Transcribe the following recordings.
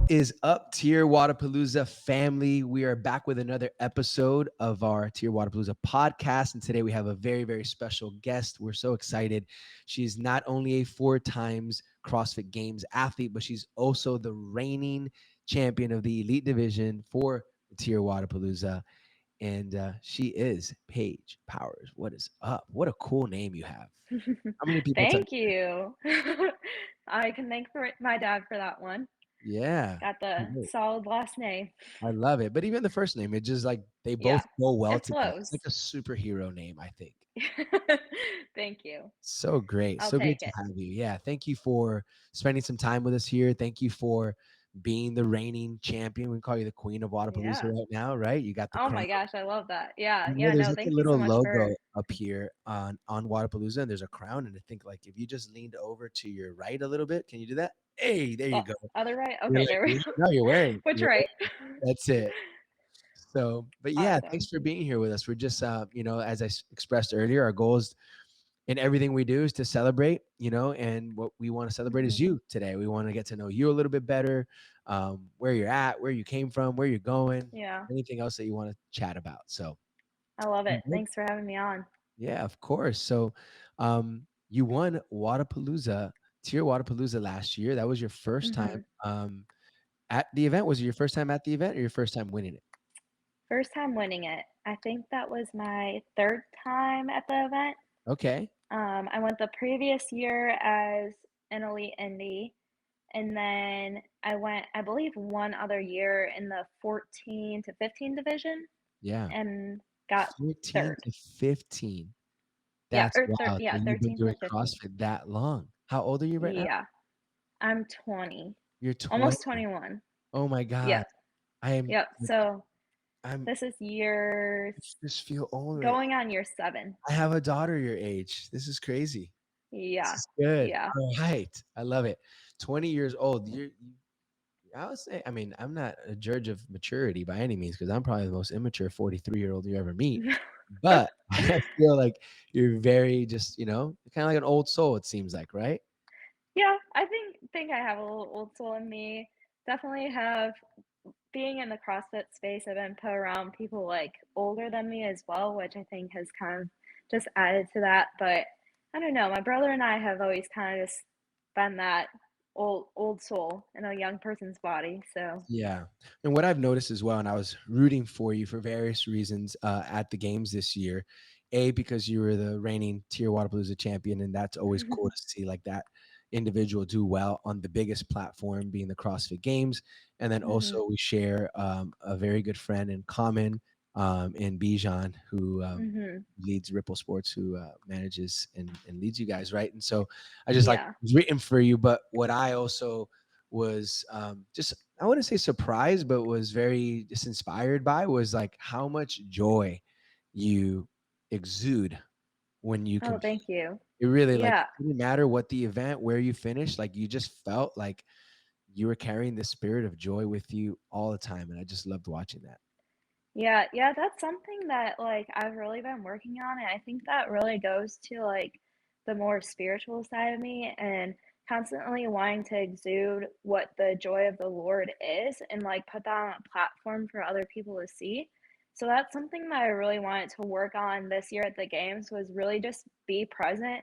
Is up, Tier Wodapalooza family? We are back with another episode of our Tier Wodapalooza podcast. And today we have a very, very special guest. We're so excited. She's not only a 4 times CrossFit Games athlete, but she's also the reigning champion of the elite division for Tier Wodapalooza. And she is Paige Powers. What is up? What a cool name you have. How many people tell Thank you. I can thank my dad for that one. Yeah. Got the solid last name. I love it. But even the first name, it just like they both Yeah, go well it together. It's like flows. a superhero name, I think. Thank you. So great. I'll So great take to it. have you. Yeah. Thank you for spending some time with us here. Thank you for being the reigning champion. We call you the queen of Wadapalooza Yeah. right now, right? You got the Oh crown. my gosh, I love that. Yeah, You know, yeah, there's no, like a thank you so little much logo for up here on Wadapalooza, and there's a crown. And I think like if you just leaned over to your right a little bit, can you do that? Hey, there you oh, go. other right? You're Okay, like, there we go. no, you're wearing. Which You're right? wearing. That's it. So, but yeah, thanks Awesome. for being here with us. We're just, as I expressed earlier, our goals in everything we do is to celebrate, and what we want to celebrate is Mhm. you today. We want to get to know you a little bit better, where you're at, where you came from, where you're going, Yeah, anything else that you want to chat about. So, I love it. mhm. Thanks for having me on. Yeah, of course. So, you won Wodapalooza, Tier Wodapalooza last year. That was your first time Mhm. at the event. Was it your first time at the event or your first time winning it? First time winning it. I think that was my third time at the event. Okay. I went the previous year as an elite indie, and then I went, I believe, one other year in the 14 to 15 division Yeah. and got 14 third. to 15. Yeah, That's or wild. So yeah, you've been 13 to doing 15. CrossFit that long. How old are you right now? Yeah, I'm 20, You're almost 20. 21. Oh my God. Yep, I am yep. like, So I'm this is year I just feel old right. going on year 7. I have a daughter your age. This is crazy. This Yeah, is good. yeah. All right. I love it. 20 years old. I would say, I mean, I'm not a judge of maturity by any means because I'm probably the most immature 43-year-old you ever meet. But I feel like you're very just, kind of like an old soul, it seems like, right? Yeah, I think I have a little old soul in me. Definitely have being in the CrossFit space, I've been put around people like older than me as well, which I think has kind of just added to that. But I don't know, my brother and I have always kind of just been that old soul in a young person's body. So Yeah. And what I've noticed as well, and I was rooting for you for various reasons at the games this year. A, because you were the reigning Tier Wodapalooza champion, and that's always cool to see like that individual do well on the biggest platform being the CrossFit Games. And then hmm also we share a very good friend in common in Bijan, who hmm leads Ripple Sports, who manages and leads you guys, right? And so I just like yeah. was written for you, but what I also was just I wouldn't say surprised, but was very just inspired by was like how much joy you exude when you Oh, compete. thank you. It really like Yeah. it didn't matter what the event, where you finished, like you just felt like you were carrying the spirit of joy with you all the time. And I just loved watching that. Yeah, yeah, that's something that, like, I've really been working on, and I think that really goes to, like, the more spiritual side of me and constantly wanting to exude what the joy of the Lord is and, like, put that on a platform for other people to see. So that's something that I really wanted to work on this year at the games was really just be present,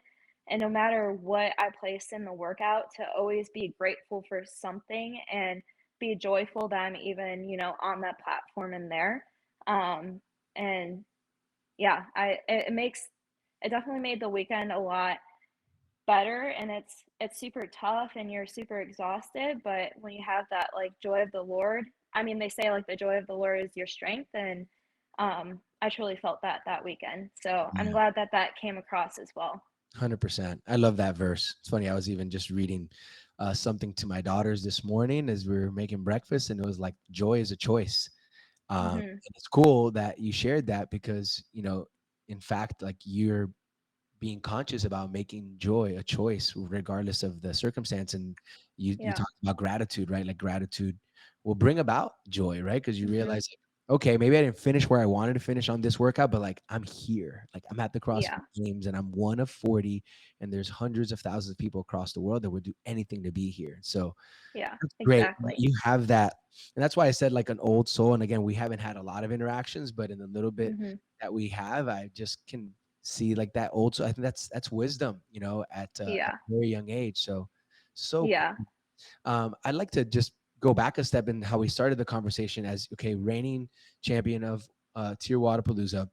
and no matter what I placed in the workout, to always be grateful for something and be joyful that I'm even, on that platform and there. And yeah, it makes it definitely made the weekend a lot better, and it's super tough and you're super exhausted, but when you have that like joy of the Lord, I mean, they say like the joy of the Lord is your strength, and I truly felt that weekend. So I'm Yeah. glad that that came across as well. 100%. I love that verse. It's funny. I was even just reading something to my daughters this morning as we were making breakfast, and it was like, joy is a choice. Mhm. And it's cool that you shared that because, in fact, like you're being conscious about making joy a choice regardless of the circumstance. And you Yeah. talk about gratitude, right? Like gratitude will bring about joy, right? Because you Mhm. realize like okay, maybe I didn't finish where I wanted to finish on this workout, but like I'm here. Like I'm at the CrossFit Yeah. Games and I'm one of 40 and there's hundreds of thousands of people across the world that would do anything to be here. So Yeah, that's great. exactly. You have that. And that's why I said like an old soul. And again, we haven't had a lot of interactions, but in the little bit Mhm. that we have, I just can see like that old soul. I think that's wisdom, at Yeah. a very young age. So Yeah. cool. I'd like to just go back a step in how we started the conversation as okay, reigning champion of Tier Wodapalooza.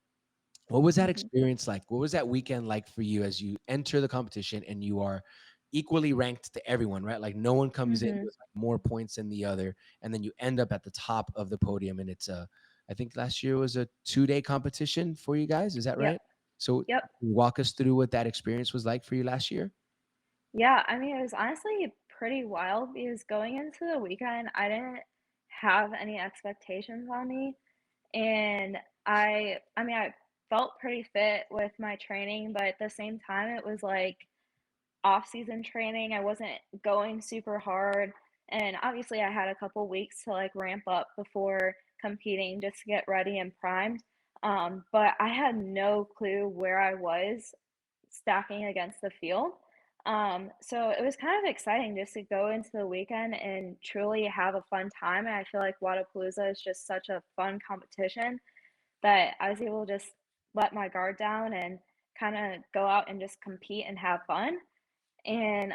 What was that Mhm. experience like? What was that weekend like for you as you enter the competition and you are equally ranked to everyone, right? Like no one comes in Mhm. with like more points than the other, and then you end up at the top of the podium. And it's a, I think last year was a 2-day competition for you guys. Is that Yep. right? So Yep. walk us through what that experience was like for you last year. Yeah, I mean, it was honestly pretty wild because going into the weekend, I didn't have any expectations on me. And I felt pretty fit with my training, but at the same time, it was like off-season training. I wasn't going super hard. And obviously, I had a couple weeks to like ramp up before competing just to get ready and primed. But I had no clue where I was stacking against the field. So it was kind of exciting just to go into the weekend and truly have a fun time. And I feel like Wodapalooza is just such a fun competition that I was able to just let my guard down and kind of go out and just compete and have fun. And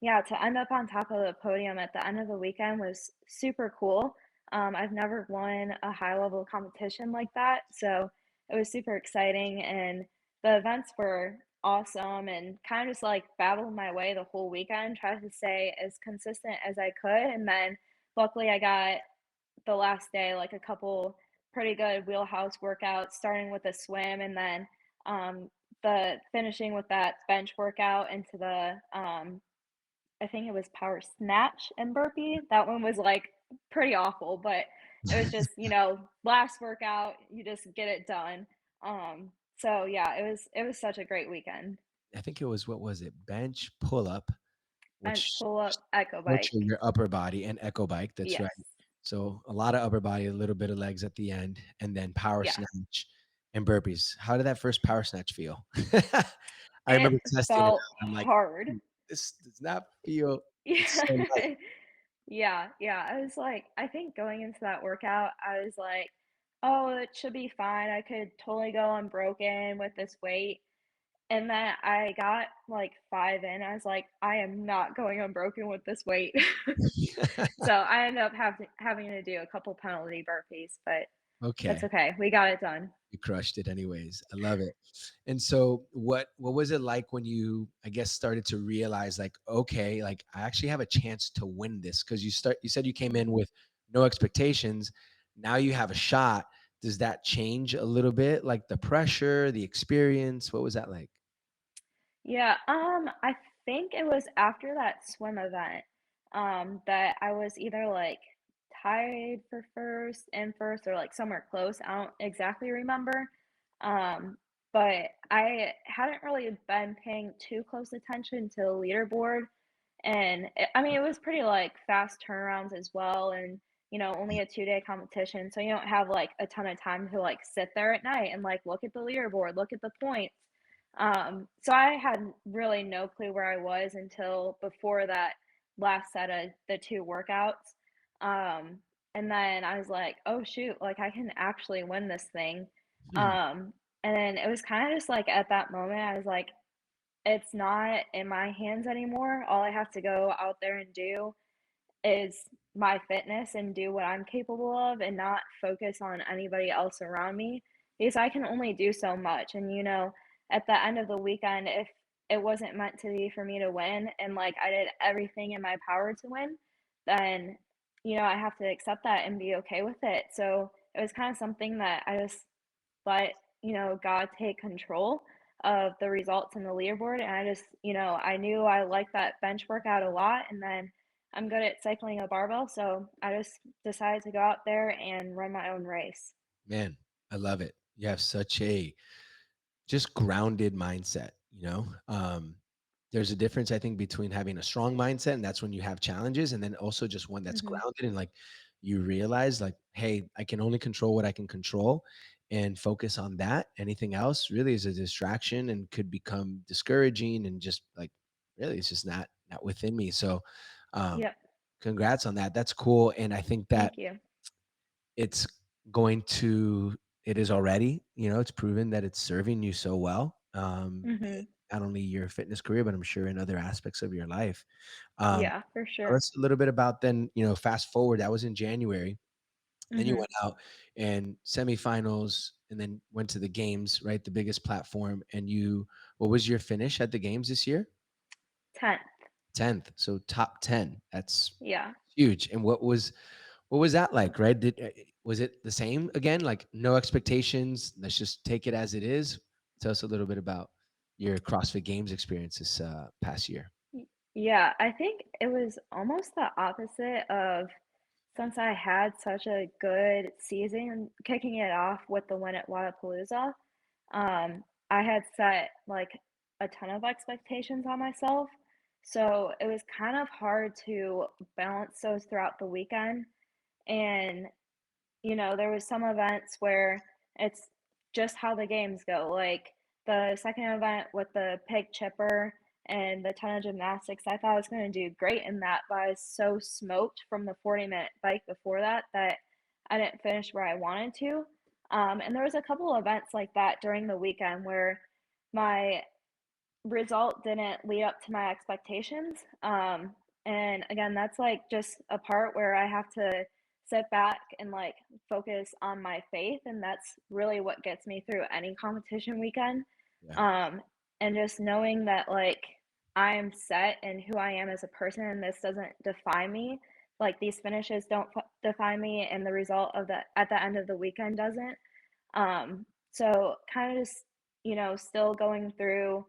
yeah, to end up on top of the podium at the end of the weekend was super cool. I've never won a high level competition like that, so it was super exciting. And the events were awesome and kind of just like battled my way the whole weekend, tried to stay as consistent as I could. And then luckily, I got the last day like a couple pretty good wheelhouse workouts, starting with a swim and then um, the finishing with that bench workout into the I think it was power snatch and burpee. That one was like pretty awful, but it was just, last workout, you just get it done. So yeah, it was such a great weekend. I think it was what was it? Bench, pull up, Bench which pull up, echo nurture bike. your upper body, and echo bike. That's right. Yes. So a lot of upper body, a little bit of legs at the end, and then power Yes. snatch and burpees. How did that first power snatch feel? I It remember testing it felt out. I'm like, hard. This does not feel. It's Yeah. so light. Yeah, yeah, I was like I think going into that workout, I was like, "Oh, it should be fine. I could totally go unbroken with this weight." And then I got like 5 in, I was like, "I am not going unbroken with this weight." So I ended up having to do a couple penalty burpees, but that's Okay. okay. We got it done. You crushed it anyways. I love it. And so what was it like when you I guess started to realize like okay, like I actually have a chance to win this cuz you said you came in Mhm. with no expectations. Now you have a shot. Does that change a little bit like the pressure, the experience? What was that like? Yeah, I think it was after that swim event, that I was either like tied for first or like somewhere close. I don't exactly remember. Um, but I hadn't really been paying too close attention to the leaderboard. And I mean, it was pretty like fast turnarounds as well. And, only a 2-day competition. So you don't have like a ton of time to like sit there at night and like look at the leaderboard, look at the points. So I had really no clue where I was until before that last set of the 2 workouts. Um, and then I was like, "Oh shoot, like I can actually win this thing." Hmm. Um, and then it was kind of just like at that moment, I was like, "It's not in my hands anymore. All I have to go out there and do is my fitness and do what I'm capable of and not focus on anybody else around me because I can only do so much. And, at the end of the weekend, if it wasn't meant to be for me to win and like I did everything in my power to win, then, I have to accept that and be okay with it. So it was kind of something that I just let, God take control of the results in the leaderboard. And I just, I knew I liked that bench workout a lot. And then I'm good at cycling a barbell. So I just decided to go out there and run my own race. Man, I love it. You have such a just grounded mindset, there's a difference I think between having a strong mindset and that's when you have challenges and then also just one that's Hmm. grounded and like you realize like, hey, I can only control what I can control and focus on that. Anything else really is a distraction and could become discouraging and just like really it's just not within me. So um Yep. congrats on that. That's cool. And I think that Thank you. it's going to it is already, it's proven that it's serving you so well. Mhm. Not only your fitness career, but I'm sure in other aspects of your life. Um, Yeah, for Tell sure. us a little bit about then, fast forward, that was in January. Then you Mhm. went out and semifinals and then went to the games, right? The biggest platform. And what was your finish at the games this year? 10th. 10th. So top 10. That's Yeah. huge. And what was that like, right? Was it the same again? Like no expectations. Let's just take it as it is. Tell us a little bit about your CrossFit Games experience this past year. Yeah, I think it was almost the opposite of since I had such a good season kicking it off with the win at Wodapalooza, I had set like a ton of expectations on myself. So it was kind of hard to balance those throughout the weekend. And there was some events where it's just how the games go. Like the second event with the pig chipper and the ton of gymnastics, I thought I was going to do great in that, but I was so smoked from the 40-minute bike before that that I didn't finish where I wanted to. And there was a couple of events like that during the weekend where my result didn't lead up to my expectations. And again, that's like just a part where I have to sit back and like focus on my faith. And that's really what gets me through any competition weekend. Yeah. Um, and just knowing that like I am set and who I am as a person, and this doesn't define me. Like these finishes don't define me, and the result of the at the end of the weekend doesn't. So kind of just still going through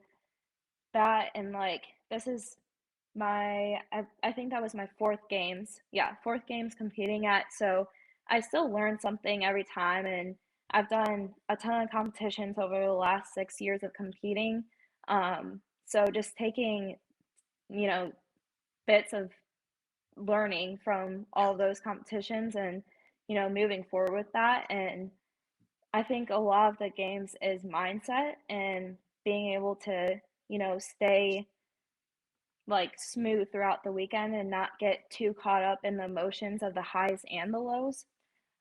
that and, like, this is I think that was my 4th games. Yeah, 4th games competing at, so I still learn something every time, and I've done a ton of competitions over the last 6 years of competing. So just taking, you know, bits of learning from all of those competitions and, moving forward with that, and I think a lot of the games is mindset and being able to, stay like smooth throughout the weekend and not get too caught up in the emotions of the highs and the lows.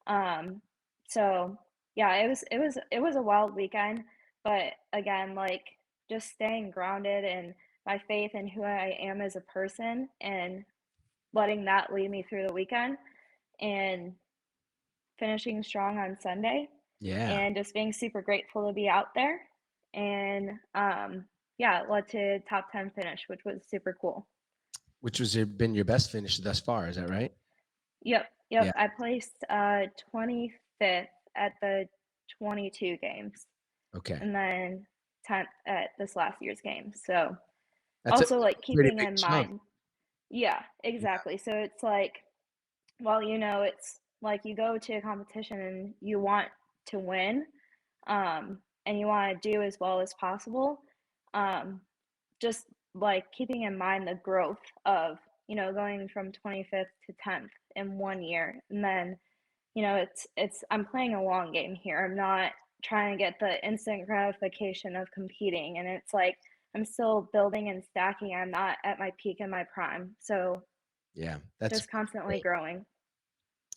Um, so yeah, it was a wild weekend, but again, like just staying grounded in my faith and who I am as a person and letting that lead me through the weekend and finishing strong on Sunday Yeah. and just being super grateful to be out there. And yeah, it led to top 10 finish, which was super cool. Which was been your best finish thus far, is that right? Yep, Yeah. yep. I placed 25th at the 22 games Okay. and then 10th at this last year's game. So That's also a like pretty keeping big in jump. mind, yeah, Yeah. exactly. So it's like, well, it's like you go to a competition and you want to win, and you want to do as well as possible. Um, just like keeping in mind the growth of, going from 25th to 10th in 1 year. And then, it's I'm playing a long game here. I'm not trying to get the instant gratification of competing. And it's like I'm still building and stacking. I'm not at my peak in my prime. So Yeah. That's just constantly great. growing.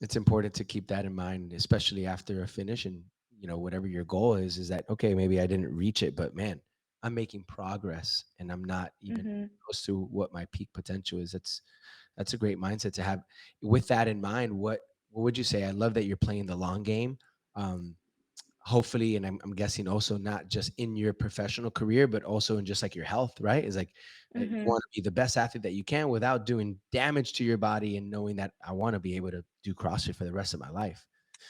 It's important to keep that in mind, especially after a finish and whatever your goal is that okay, maybe I didn't reach it, but man, I'm making progress and I'm not even Mhm. close to what my peak potential is. That's a great mindset to have. With that in mind, what would you say? I love that you're playing the long game. Um, Hopefully, and I'm guessing also not just in your professional career, but also in just like your health, right? Is like you Mhm. want to be the best athlete that you can without doing damage to your body, and knowing that I want to be able to do CrossFit for the rest of my life.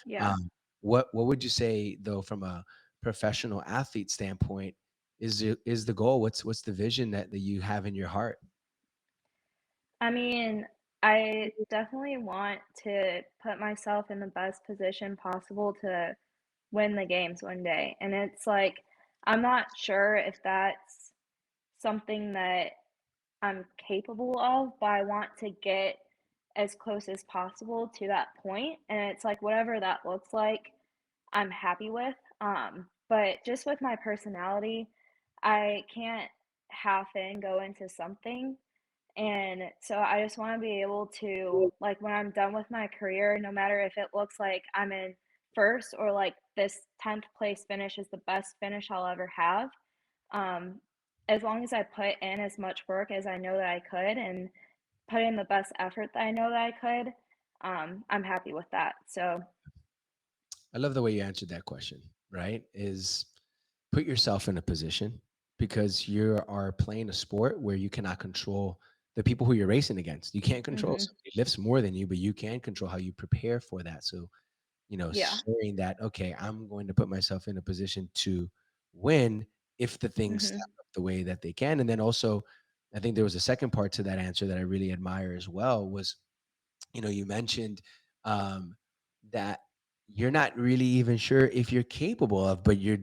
Yeah. Um, what would you say though, from a professional athlete standpoint, is the goal? What's the vision that you have in your heart? I mean, I definitely want to put myself in the best position possible to win the games one day. And it's like, I'm not sure if that's something that I'm capable of, but I want to get as close as possible to that point, and it's like whatever that looks like, I'm happy with. But just with my personality, I can't half in go into something. And so I just want to be able to, like, when I'm done with my career, no matter if it looks like I'm in first or like this 10th place finish is the best finish I'll ever have. Um, as long as I put in as much work as I know that I could and put in the best effort that I know that I could, I'm happy with that. So, I love the way you answered that question, right? Is put yourself in a position because you are playing a sport where you cannot control the people who you're racing against. You can't control mhm, somebody lifts more than you, but you can control how you prepare for that. So, yeah, sharing that, okay, I'm going to put myself in a position to win if the things mhm, stack up the way that they can. And then also, I think there was a second part to that answer that I really admire as well was, you mentioned um, that you're not really even sure if you're capable of, but you're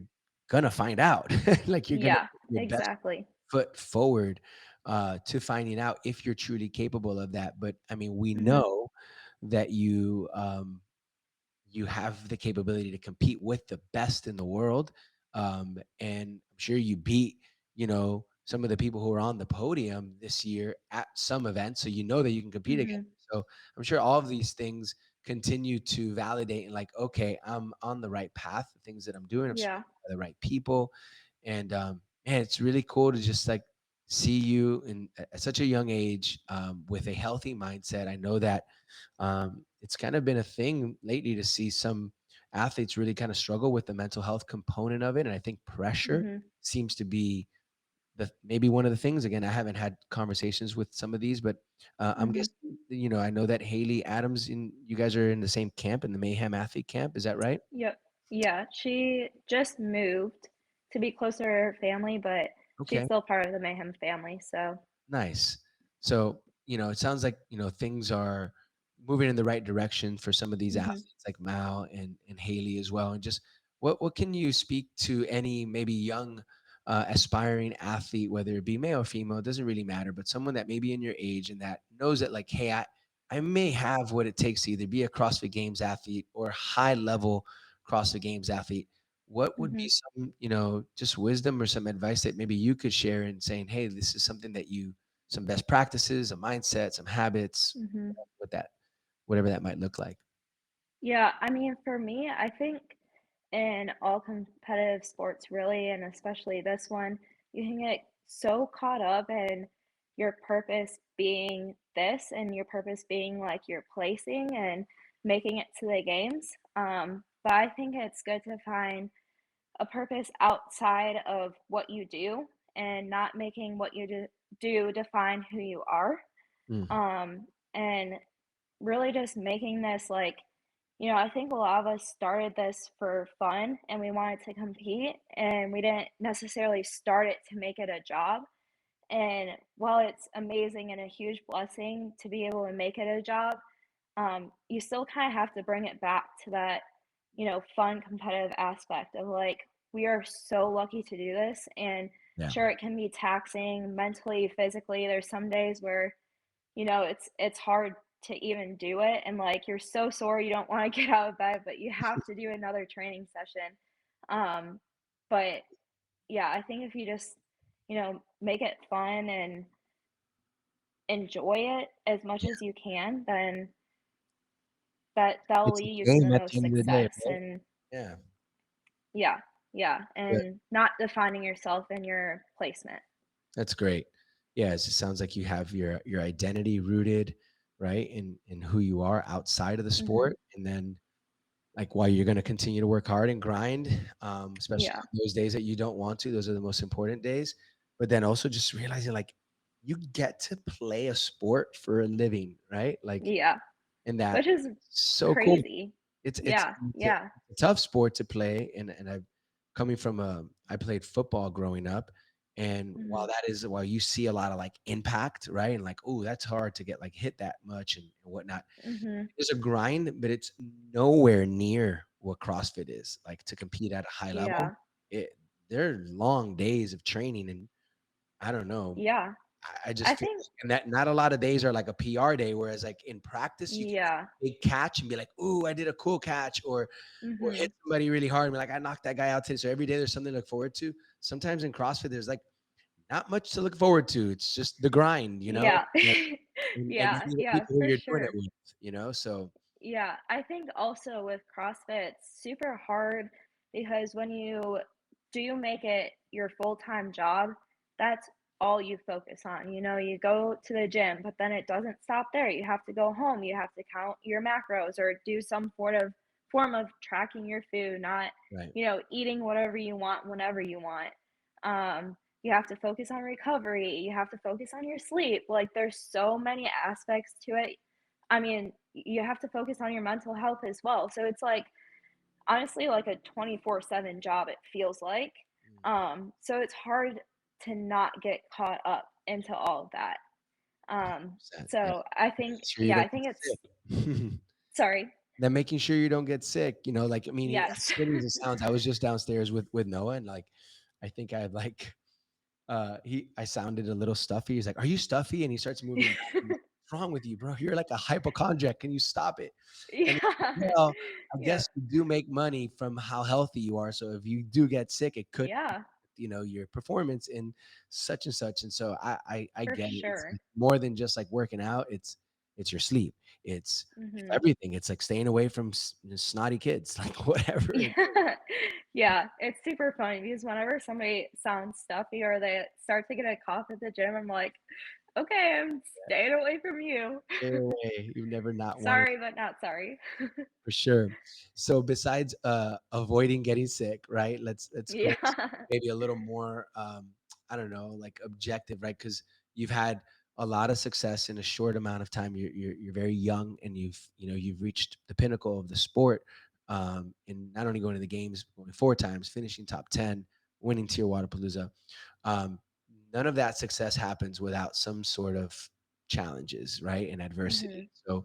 gonna find out. Like you're gonna yeah, put your best exactly. foot forward to finding out if you're truly capable of that. But I mean, we Mhm, know that you have the capability to compete with the best in the world. And I'm sure you beat, some of the people who are on the podium this year at some events. So you know that you can compete against. mhm, So I'm sure all of these things continue to validate and like, okay, I'm on the right path. The things that I'm doing, I'm yeah, surrounded by the right people. And man, it's really cool to just like see you in at such a young age with a healthy mindset. I know that it's kind of been a thing lately to see some athletes really kind of struggle with the mental health component of it. And I think pressure mhm, seems to be maybe one of the things. Again, I haven't had conversations with some of these, but I'm mhm. guessing, I know that Haley Adams you guys are in the same camp, in the Mayhem athlete camp. Is that right? Yep. Yeah, she just moved to be closer to her family, but she's Okay. still part of the Mayhem family, so Nice. So, it sounds like, things are moving in the right direction for some of these mhm, athletes like Mao and Haley as well. And just what can you speak to any maybe young aspiring athlete, whether it be male or female, it doesn't really matter, but someone that may be in your age and that knows that like, hey, I may have what it takes to either be a CrossFit Games athlete or high level CrossFit Games athlete. What would be mhm, some, just wisdom or some advice that maybe you could share in saying, hey, this is something that some best practices, a mindset, some habits, mhm. what that whatever that might look like. Yeah, I mean, for me, I think in all competitive sports, really, and especially this one, you can get so caught up in your purpose being this and your purpose being like your placing and making it to the games. But I think it's good to find a purpose outside of what you do and not making what you do define who you are. Mm, And really just making this like, I think a lot of us started this for fun and we wanted to compete and we didn't necessarily start it to make it a job. And while it's amazing and a huge blessing to be able to make it a job, you still kind of have to bring it back to that, fun competitive aspect of like, we are so lucky to do this. And yeah. sure, it can be taxing mentally, physically. There's some days where it's hard to even do it, and, like, you're so sore you don't wanna get out of bed, but you have to do another training session. Um, but, yeah, I think if you just, make it fun and enjoy it as much Yeah. as you can, then that'll It's a lead you to the game at the most end of the day, success, right? and Yeah. yeah, yeah, Good. and not defining yourself in your placement. That's great. Yeah, it sounds like you have your identity rooted, right, in who you are outside of the Mhm. sport, and then like while you're going to continue to work hard and grind, especially Yeah. on those days that you don't want to. Those are the most important days. But then also just realizing like you get to play a sport for a living, right? Like, Yeah. and that Which is so cool. crazy. It's Yeah, it's a yeah. it's a tough sport to play, and I coming from I played football growing up, and Mhm. while you see a lot of like impact, right, and like oh that's hard to get like hit that much and whatnot. Mhm. There's a grind, but it's nowhere near what CrossFit is like to compete at a high level. Yeah. It there are long days of training, and I don't know. Yeah. I just I feel think, like and that not a lot of days are like a PR day, whereas like in practice, you can make yeah. a big catch and be like, "Ooh, I did a cool catch," or hit Mhm. somebody really hard and be like, "I knocked that guy out today." So every day there's something to look forward to. Sometimes in CrossFit, there's like not much to look forward to. It's just the grind, you know? Yeah. And you Yeah, need the yeah, people who for you're doing it sure. with, you know? So Yeah, I think also with CrossFit, it's super hard because when you do make it your full-time job, that's all you focus on. You go to the gym, but then it doesn't stop there. You have to go home, you have to count your macros or do some form of tracking your food, not, right, eating whatever you want whenever you want. You have to focus on recovery, you have to focus on your sleep. Like there's so many aspects to it. I mean, you have to focus on your mental health as well. So it's like honestly like a 24/7 job it feels like. So it's hard to not get caught up into all of that. yeah. So I think Making sure you yeah, don't I get think it's sick. sorry. Then making sure you don't get sick, like, I mean, as Yes. silly as it sounds, I was just downstairs with Noah, and, like, I think I had, like, I sounded a little stuffy. He's like, "Are you stuffy?" And he starts moving back. I'm like, "What's wrong with you, bro? You're like a hypochondriac. Can you stop it?" And he's like, Yeah. "Well, I Yeah. guess you do make money from how healthy you are, so if you do get sick, it could, Yeah, your performance in such and such." And so I for get it. It's sure. more than just, like, working out. It's your sleep. It's Mhm. everything. It's like staying away from snotty kids, like, whatever it is. Yeah. Yeah, it's super funny because whenever somebody sounds stuffy or they start to get a cough at the gym, I'm like, "Okay, I'm staying away from you." Stay away. You've never not wanted. Sorry, but not sorry. For sure. So besides, avoiding getting sick, right? Let's go to Yeah. maybe a little more, I don't know, like objective, right? Because you've had a lot of success in a short amount of time. You're very young, and you've reached the pinnacle of the sport. In not only going to the games, but going 4 times, finishing top 10, winning Tier Wodapalooza. Um, None of that success happens without some sort of challenges, right? And adversity. Mhm. So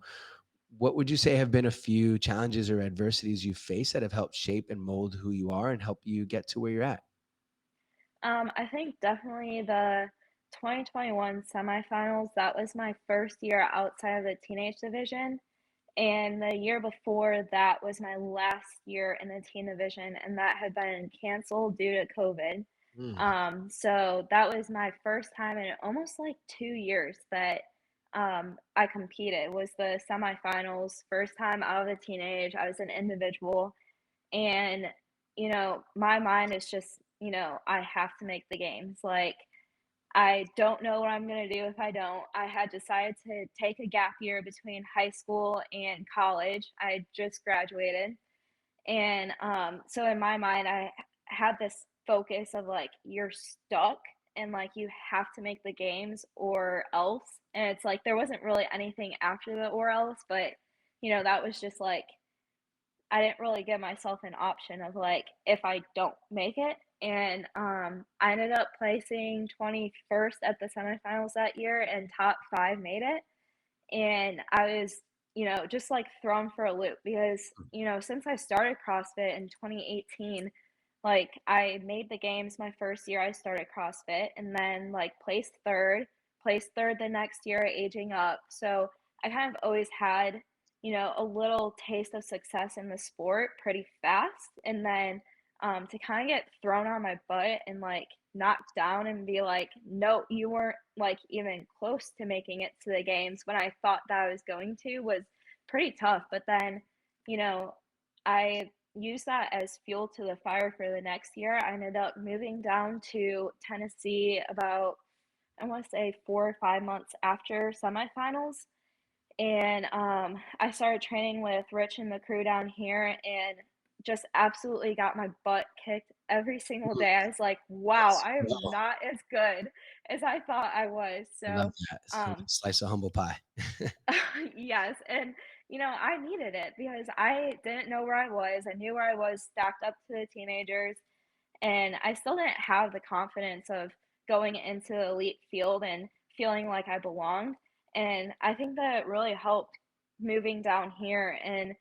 what would you say have been a few challenges or adversities you faced that have helped shape and mold who you are and help you get to where you're at? I think definitely the 2021 semifinals, that was my first year outside of the teenage division, and the year before that was my last year in the teen division, and that had been canceled due to COVID. Mm, So that was my first time in almost like 2 years that, I competed, was the semifinals, first time out of the teenage, I was an individual, and, my mind is just, I have to make the games, like, I don't know what I'm gonna do if I don't. I had decided to take a gap year between high school and college. I just graduated. And so in my mind, I had this focus of like, you're stuck and like you have to make the games or else. And it's like there wasn't really anything after the or else, but that was just like I didn't really give myself an option of, like, if I don't make it, and, I ended up placing 21st at the semifinals that year, and top 5 made it, and I was, just, like, thrown for a loop because, since I started CrossFit in 2018, like, I made the games my first year I started CrossFit, and then, like, placed 3rd the next year aging up, so I kind of always had a little taste of success in the sport pretty fast. And then to kind of get thrown on my butt and like knocked down and be like, no, you weren't like even close to making it to the games when I thought that I was going to was pretty tough. But then, you know, I used that as fuel to the fire for the next year. I ended up moving down to Tennessee about, I want to say 4 or 5 months after semifinals and, I started training with Rich and the crew down here and just absolutely got my butt kicked every single mm, day. I was like, "Wow, let's I am go. not as good as I thought I was." I love So, that. It's a um slice of humble pie. yes, and, I needed it because I didn't know where I was. I knew where I was stacked up to the teenagers, and I still didn't have the confidence of going into the elite field and feeling like I belonged. And I think that it really helped moving down here and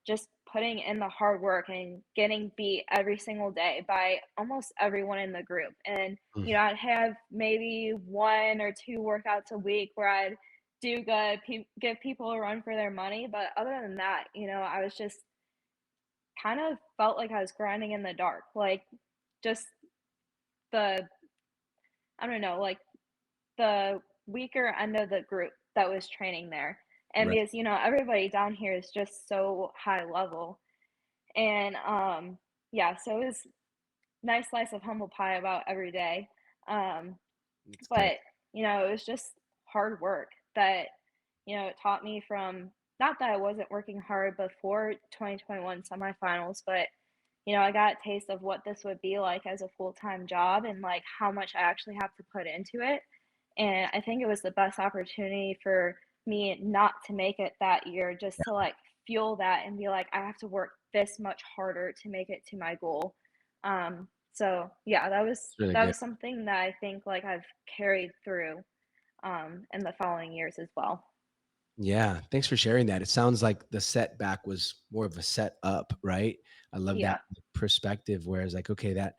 just putting in the hard work and getting beat every single day by almost everyone in the group. And, Mm. I'd have maybe 1 or 2 workouts a week where I'd do good, give people a run for their money. But other than that, I was just kind of felt like I was grinding in the dark. Like, just the, I don't know, like the weaker end of the group that was training there. And Right. because, everybody down here is just so high level. And yeah, so it was nice slice of humble pie about every day. Um, It's great. but it was just hard work that, it taught me from, not that I wasn't working hard before 2021 semifinals, but I got a taste of what this would be like as a full-time job and like how much I actually have to put into it. And I think it was the best opportunity for me not to make it that year, just to like fuel that and be like, I have to work this much harder to make it to my goal. So yeah, that was It's really that good. was something that I think like I've carried through in the following years as well. Yeah, thanks for sharing that. It sounds like the setback was more of a set up, right? I love that Yeah. perspective. Whereas, like, okay, that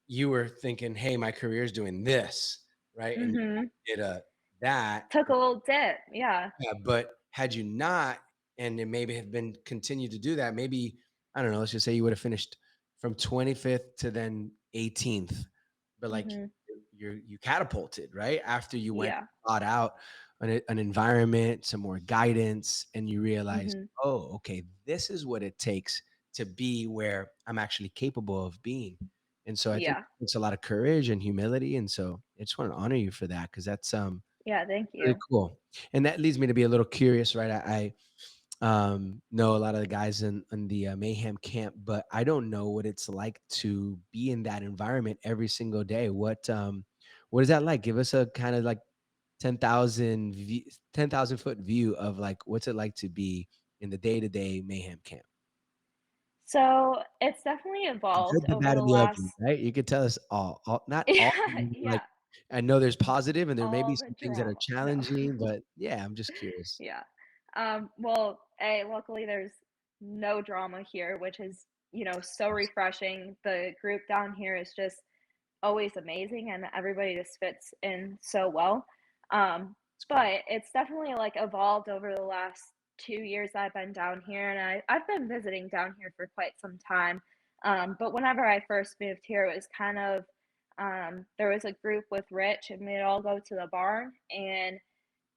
you were thinking, "Hey, my career's doing this," right? And you Mhm. did a that, Took a little dip. Yeah. yeah, but had you not, and it maybe have been continued to do that, maybe I don't know. Let's just say you would have finished from 25th to then 18th, but like Mhm. you catapulted right after you went Yeah. sought out an environment, some more guidance, and you realized, Mhm. oh, okay, this is what it takes to be where I'm actually capable of being. And so I think Yeah. it's a lot of courage and humility. And so I just want to honor you for that because that's Yeah, thank really you. cool. And that leads me to be a little curious, right? I know a lot of the guys in the Mayhem camp, but I don't know what it's like to be in that environment every single day. What is that like? Give us a kind of like 10,000 foot view of like what's it like to be in the day to day Mayhem camp. So, it's definitely The evolved good, the over bad, the and the ugly, last. right? You could tell us all not all, Yeah, like yeah, I know there's positive and there may be all the some things that are drama. No. challenging, but yeah, I'm just curious. Yeah. Well, luckily there's no drama here, which is, so refreshing. The group down here is just always amazing and everybody just fits in so well. Um, It's great. but it's definitely like evolved over the last 2 years I've been down here, and I've been visiting down here for quite some time. But whenever I first moved here, it was kind of there was a group with Rich, and we'd all go to the barn, and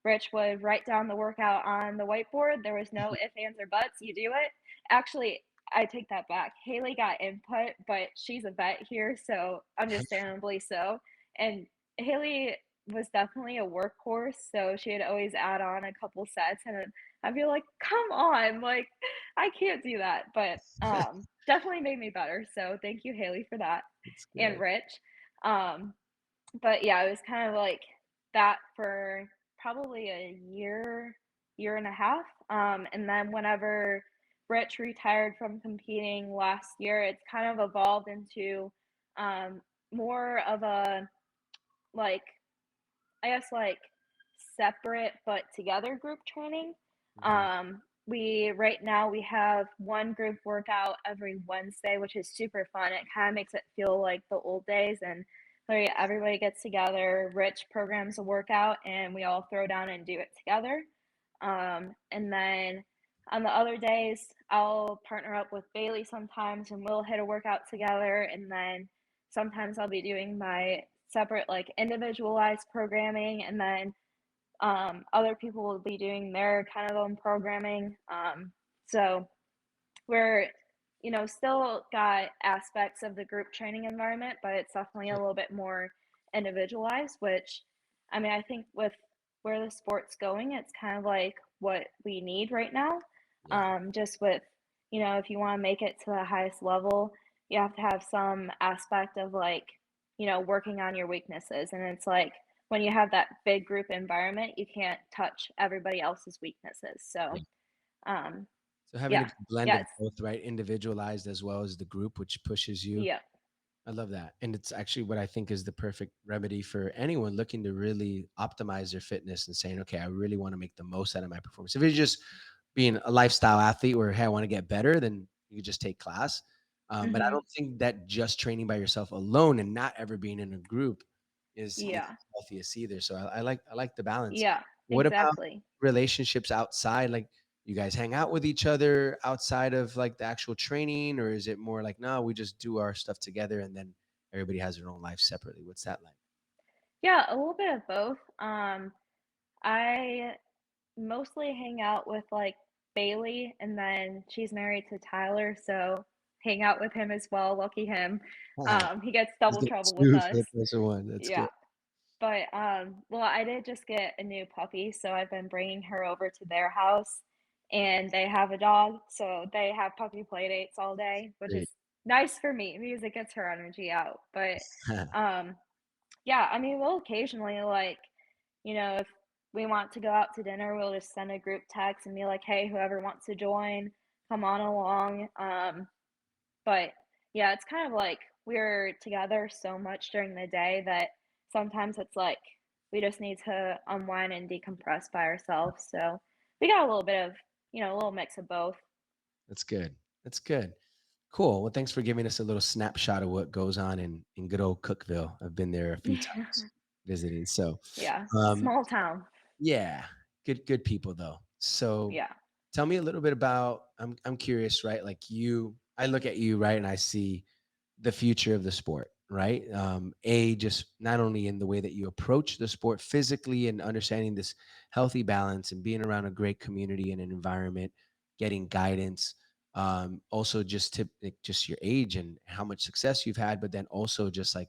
Rich would write down the workout on the whiteboard. There was no ifs, ands, or buts. You do it. Actually, I take that back. Haley got input, but she's a vet here, so understandably so. And Haley was definitely a workhorse, so she'd always add on a couple sets, and I'd be like, "Come on, like I can't do that." But definitely made me better. So thank you, Haley, for that, It's and good. Rich. Um, but yeah, it was kind of like that for probably a year, year and a half. And then whenever Rich retired from competing last year, it's kind of evolved into um, more of a like, I guess, like separate but together group training. Mhm. We right now we have one group workout every Wednesday, which is super fun. It kind of makes it feel like the old days, and literally everybody gets together. Rich programs a workout, and we all throw down and do it together. And then on the other days, I'll partner up with Bailey sometimes, and we'll hit a workout together. And then sometimes I'll be doing my separate, like individualized programming, and then other people will be doing their kind of own programming. So we're, still got aspects of the group training environment, but it's definitely a little bit more individualized, which, I mean, I think with where the sport's going, it's kind of like what we need right now. Yeah. Just with, if you want to make it to the highest level, you have to have some aspect of like, working on your weaknesses. And it's like when you have that big group environment, you can't touch everybody else's weaknesses. So, Yeah. um, So having a yeah, good blend yeah, of both, right? Individualized as well as the group, which pushes you. yeah. I love that. And it's actually what I think is the perfect remedy for anyone looking to really optimize their fitness and saying, okay, I really want to make the most out of my performance. If it's just being a lifestyle athlete where, hey, I want to get better, then you just take class. But I Mhm. don't think that just training by yourself alone and not ever being in a group is Yeah. healthiest either. So I like the balance. Yeah, What about exactly. relationships outside? Like, you guys hang out with each other outside of like the actual training, or is it more like, no, we just do our stuff together and then everybody has their own life separately? What's that like? Yeah, a little bit of both. I mostly hang out with, like, Bailey, and then she's married to Tyler, so hang out with him as well, lucky him. He gets He's double getting trouble with 2 for us. the price of 1. That's Yeah, good. but, well, I did just get a new puppy, so I've been bringing her over to their house, and they have a dog, so they have puppy play dates all day, which Great. is nice for me because it gets her energy out, but, um yeah, I mean, we'll occasionally, like, if we want to go out to dinner, we'll just send a group text and be like, "Hey, whoever wants to join, come on along." But yeah, it's kind of like we're together so much during the day that sometimes it's like we just need to unwind and decompress by ourselves. So we got a little bit of, a little mix of both. That's good. That's good. Cool. Well, thanks for giving us a little snapshot of what goes on in good old Cookeville. I've been there a few times visiting. So, Yeah, um, small town. yeah, good people though. So, Yeah. tell me a little bit about. I'm curious, right? Like you, I look at you, right, and I see the future of the sport, right? Just not only in the way that you approach the sport physically and understanding this healthy balance and being around a great community and an environment, getting guidance. Also, just your age and how much success you've had, but then also just like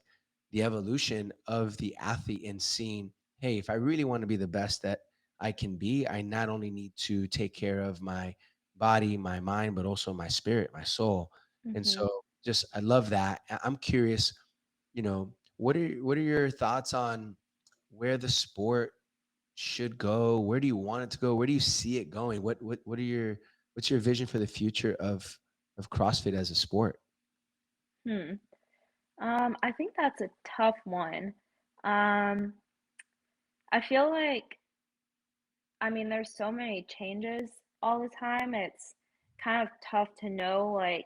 the evolution of the athlete and seeing, hey, if I really want to be the best that I can be, I not only need to take care of my body, my mind, but also my spirit, my soul. And Mhm. so just I love that. I'm curious, what are your thoughts on where the sport should go? Where do you want it to go? Where do you see it going? What's your vision for the future of CrossFit as a sport? Hmm. I think that's a tough one. Um, I feel like, I mean, there's so many changes all the time. It's kind of tough to know like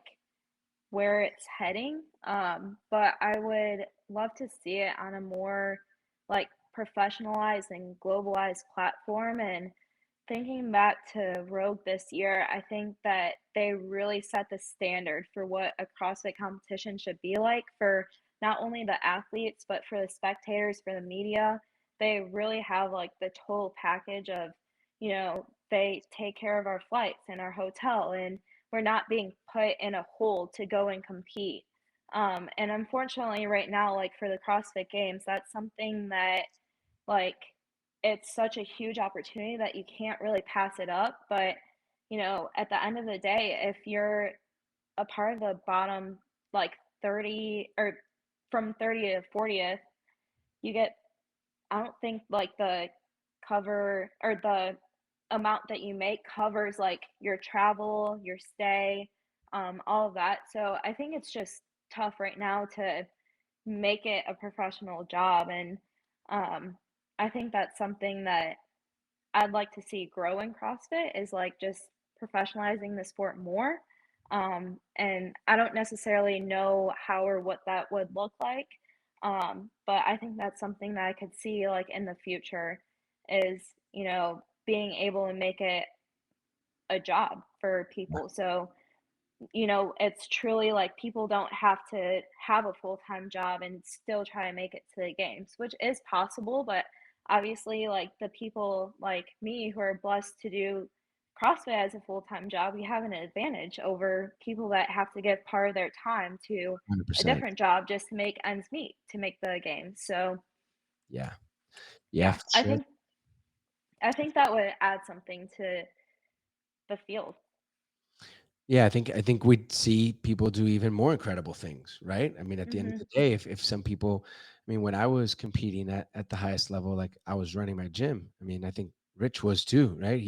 where it's heading. But I would love to see it on a more like professionalized and globalized platform. And thinking back to Rogue this year, I think that they really set the standard for what a CrossFit competition should be like for not only the athletes, but for the spectators, for the media. They really have like the total package of, they take care of our flights and our hotel, and we're not being put in a hole to go and compete. And unfortunately, right now, like for the CrossFit Games, that's something that like, it's such a huge opportunity that you can't really pass it up, but, at the end of the day, if you're a part of the bottom, like, 30 or from 30 to 40th, you get I don't think, like, the cover or the amount that you make covers, like, your travel, your stay, all of that, so I think it's just tough right now to make it a professional job, and, um, I think that's something that I'd like to see grow in CrossFit is, like, just professionalizing the sport more, and I don't necessarily know how or what that would look like, but I think that's something that I could see, like, in the future is, being able to make it a job for people, so it's truly like people don't have to have a full-time job and still try to make it to the games, which is possible, but obviously, like the people like me who are blessed to do CrossFit as a full-time job, we have an advantage over people that have to give part of their time to a 100%. different job just to make ends meet to make the games. So, Yeah. Yeah, yeah, for I sure. think I think that would add something to the field. Yeah, I think we'd see people do even more incredible things, right? I mean, at the end of Mhm. the day, if some people, I mean, when I was competing at the highest level, like I was running my gym. I mean, I think Rich was too, right?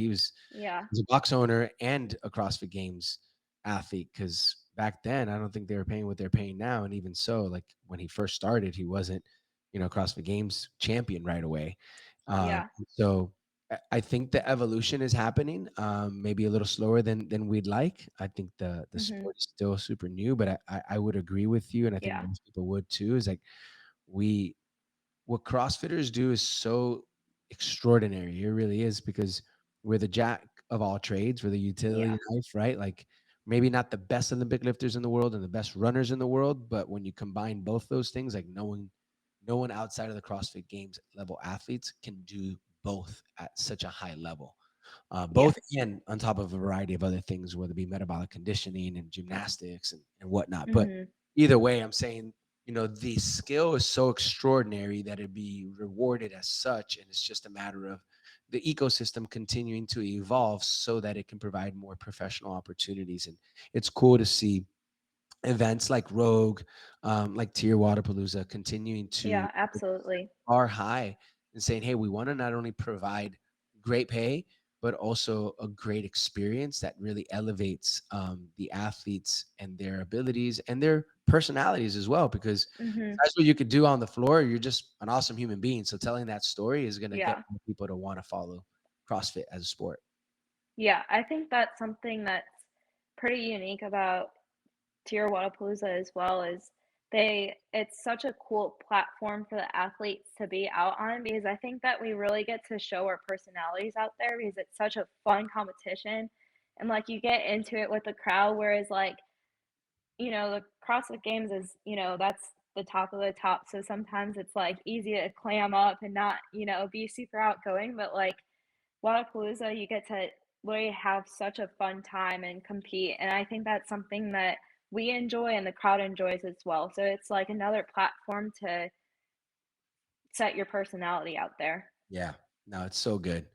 Yeah. He's a box owner and a CrossFit Games athlete. Because back then, I don't think they were paying what they're paying now, and even so, like when he first started, he wasn't, CrossFit Games champion right away. Yeah. So I think the evolution is happening, maybe a little slower than we'd like. I think the Mhm. sport is still super new, but I would agree with you, and I think Yeah. most people would too. Is like we what CrossFitters do is so extraordinary. It really is because we're the jack of all trades. We're the utility Yeah. knife, right? Like maybe not the best Olympic lifters in the world and the best runners in the world, but when you combine both those things, like no one outside of the CrossFit Games level athletes can do both at such a high level. Both Yes. and on top of a variety of other things, whether it be metabolic conditioning and gymnastics and whatnot. But Mhm. either way, I'm saying, the skill is so extraordinary that it'd be rewarded as such. And it's just a matter of the ecosystem continuing to evolve so that it can provide more professional opportunities. And it's cool to see events like Rogue, like Tier Wodapalooza continuing to Yeah, absolutely. are high and saying, hey, we want to not only provide great pay, but also a great experience that really elevates the athletes and their abilities and their personalities as well. Because Mhm. that's what you could do on the floor. You're just an awesome human being. So telling that story is going to get Yeah. more people to want to follow CrossFit as a sport. Yeah, I think that's something that's pretty unique about Tier Wodapalooza as well is it's such a cool platform for the athletes to be out on because I think that we really get to show our personalities out there because it's such a fun competition and like you get into it with the crowd whereas like the CrossFit Games is, that's the top of the top. So sometimes it's like easy to clam up and not, be super outgoing. But like Wodapalooza, you get to really have such a fun time and compete. And I think that's something that we enjoy and the crowd enjoys as well. So it's like another platform to set your personality out there. Yeah, no, it's so good.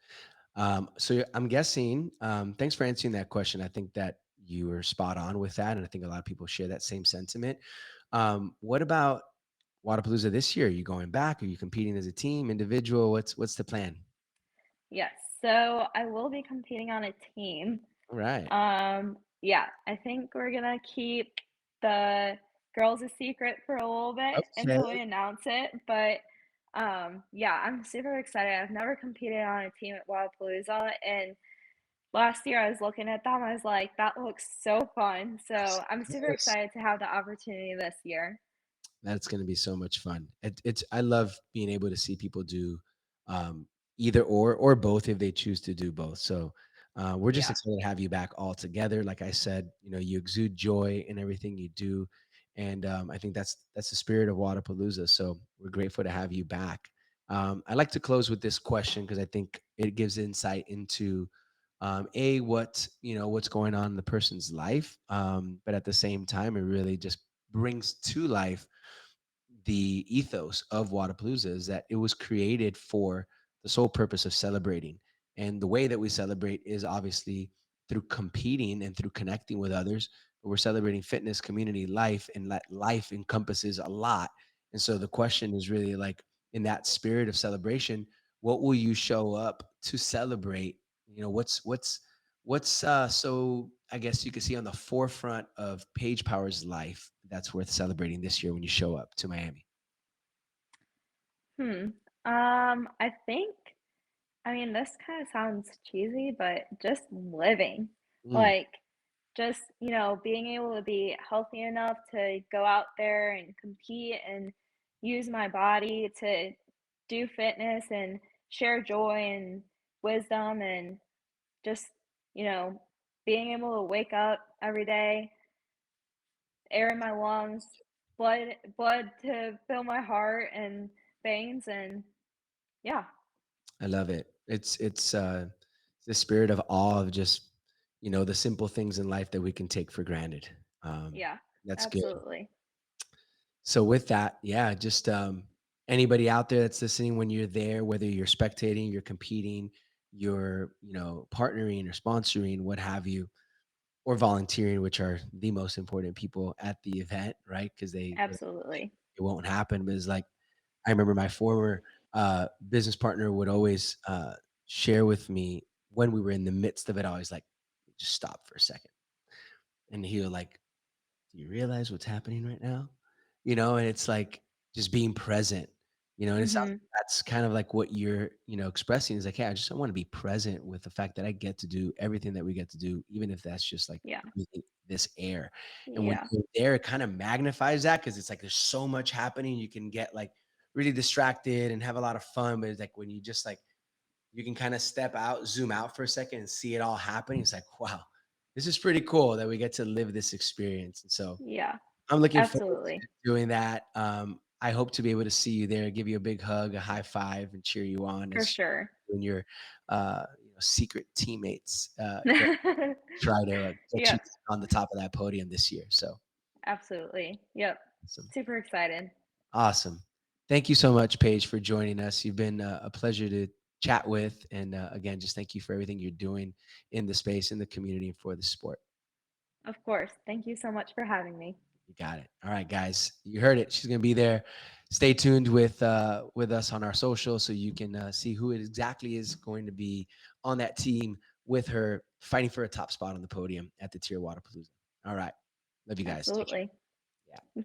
I'm guessing, thanks for answering that question. I think that you were spot on with that. And I think a lot of people share that same sentiment. What about Wodapalooza this year? Are you going back? Are you competing as a team, individual? What's the plan? Yes. So I will be competing on a team. All right. Yeah, I think we're gonna keep the girls a secret for a little bit Okay. until we announce it, but, yeah, I'm super excited. I've never competed on a team at Wodapalooza, and last year I was looking at them, I was like, "That looks so fun." So I'm super Yes. excited to have the opportunity this year. That's gonna be so much fun. It's I love being able to see people do, either or both if they choose to do both. So, we're just Yeah, excited to have you back all together. Like I said, you exude joy in everything you do, and, I think that's the spirit of Wodapalooza. So we're grateful to have you back. I like to close with this question because I think it gives insight into, what's going on in the person's life, but at the same time, it really just brings to life the ethos of Wadapalooza is that it was created for the sole purpose of celebrating. And the way that we celebrate is obviously through competing and through connecting with others. But we're celebrating fitness, community, life, and that life encompasses a lot. And so the question is really like, in that spirit of celebration, what will you show up to celebrate? So I guess you could see on the forefront of Paige Power's life that's worth celebrating this year when you show up to Miami? hmm. I think I mean, this kinda sounds cheesy, but just living. Mm, Like, just, being able to be healthy enough to go out there and compete and use my body to do fitness and share joy and wisdom and just, you know, being able to wake up every day, air in my lungs, blood to fill my heart and veins, and yeah, I love it. It's the spirit of awe of just, the simple things in life that we can take for granted. Um, yeah, that's good. absolutely. So with that, yeah, just anybody out there that's listening when you're there, whether you're spectating, you're competing, you're, partnering or sponsoring, what have you, or volunteering, which are the most important people at the event, right? Because Absolutely. it won't happen. But it's like I remember my former business partner would always share with me when we were in the midst of it. Always like, just stop for a second, and he would like, "Do you realize what's happening right now?" And it's like just being present And it sounds Mhm. like that's kind of like what you're, expressing is like, hey, I just want to be present with the fact that I get to do everything that we get to do, even if that's just like Yeah. breathing this air. And when Yeah. you're there, it kind of magnifies that because it's like there's so much happening. You can get like really distracted and have a lot of fun. But it's like when you just like, you can kind of step out, zoom out for a second and see it all happening. It's like, wow, this is pretty cool that we get to live this experience. And so Yeah. I'm looking forward to Absolutely. doing that. I hope to be able to see you there, give you a big hug, a high five, and cheer you on For as sure. you and your secret teammates go try to get you Yep. on the top of that podium this year. So Absolutely. Yep. awesome. Super excited. Awesome. Thank you so much, Paige, for joining us. You've been a pleasure to chat with. And again, just thank you for everything you're doing in the space, in the community, and for the sport. Of course. Thank you so much for having me. You got it. All right, guys. You heard it. She's gonna be there. Stay tuned with us on our social so you can see who it exactly is going to be on that team with her fighting for a top spot on the podium at the Tier Wodapalooza. All right. Love you guys. Take care. Absolutely. Yeah.